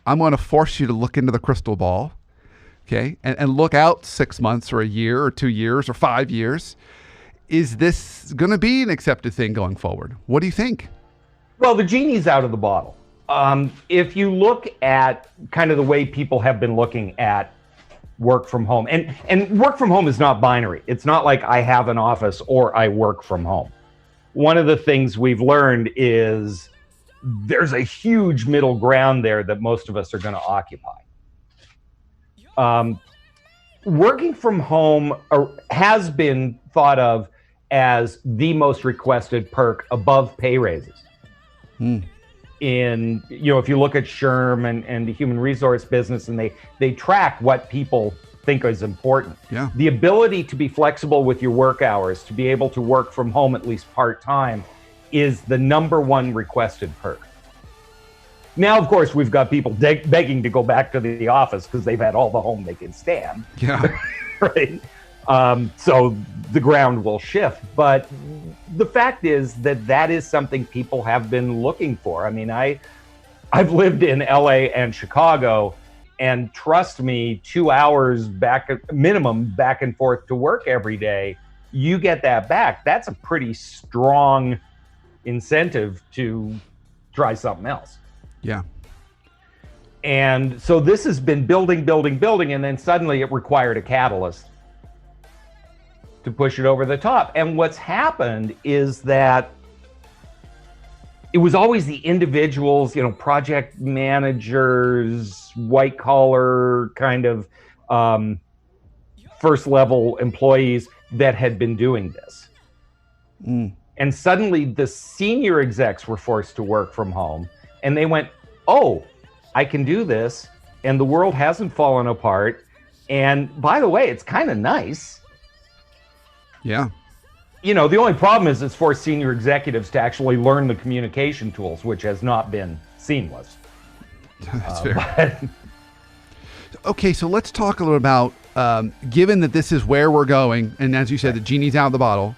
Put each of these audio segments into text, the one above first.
I'm going to force you to look into the crystal ball, okay, and look out 6 months or a year or 2 years or 5 years. Is this going to be an accepted thing going forward? What do you think? Well, the genie's out of the bottle. If you look at kind of the way people have been looking at work from home, and work from home is not binary. It's not like I have an office or I work from home. One of the things we've learned is there's a huge middle ground there that most of us are going to occupy. Working from home has been thought of as the most requested perk above pay raises. In, if you look at SHRM and the human resource business, and they track what people think is important. Yeah. The ability to be flexible with your work hours, to be able to work from home at least part-time, is the number one requested perk. Now, of course, we've got people begging to go back to the office because they've had all the home they can stand. Yeah. Right. So the ground will shift. But the fact is that is something people have been looking for. I mean, I've lived in LA and Chicago, and trust me, 2 hours minimum back and forth to work every day, you get that back. That's a pretty strong incentive to try something else. Yeah. And so this has been building, and then suddenly it required a catalyst to push it over the top. And what's happened is that it was always the individuals, project managers, white collar kind of first level employees that had been doing this. And suddenly the senior execs were forced to work from home, and they went, oh, I can do this, and the world hasn't fallen apart. And by the way, it's kind of nice. Yeah. The only problem is it's forced senior executives to actually learn the communication tools, which has not been seamless. That's fair. Okay, so let's talk a little about, given that this is where we're going, and as you said, the genie's out of the bottle,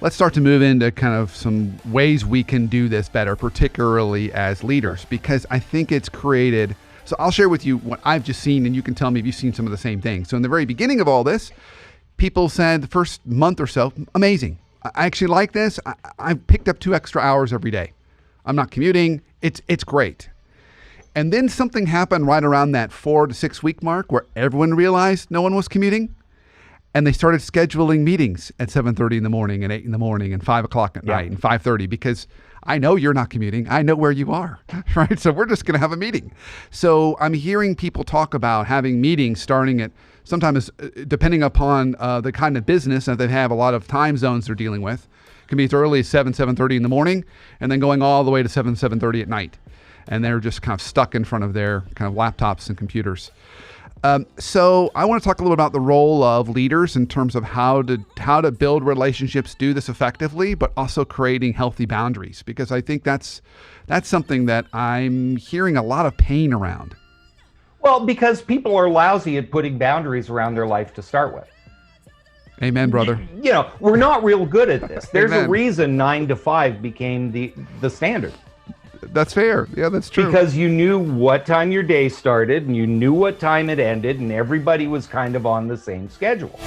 let's start to move into kind of some ways we can do this better, particularly as leaders, because I think it's created. So I'll share with you what I've just seen, and you can tell me if you've seen some of the same things. So in the very beginning of all this, people said the first month or so, amazing. I actually like this. I picked up 2 extra hours every day. I'm not commuting. It's great. And then something happened right around that 4 to 6 week mark where everyone realized no one was commuting. And they started scheduling meetings at 7:30 in the morning and 8 in the morning and 5 o'clock at night and 5:30, because I know you're not commuting. I know where you are, right? So we're just going to have a meeting. So I'm hearing people talk about having meetings starting at sometimes, depending upon the kind of business that they have, a lot of time zones they're dealing with. It can be as early as 7:30 in the morning and then going all the way to 7:30 at night. And they're just kind of stuck in front of their kind of laptops and computers. So I want to talk a little about the role of leaders in terms of how to build relationships, do this effectively, but also creating healthy boundaries, because I think that's something that I'm hearing a lot of pain around. Well, because people are lousy at putting boundaries around their life to start with. Amen, brother. We're not real good at this. There's Amen. a reason 9 to 5 became the standard. That's fair. Yeah, that's true. Because you knew what time your day started and you knew what time it ended, and everybody was kind of on the same schedule.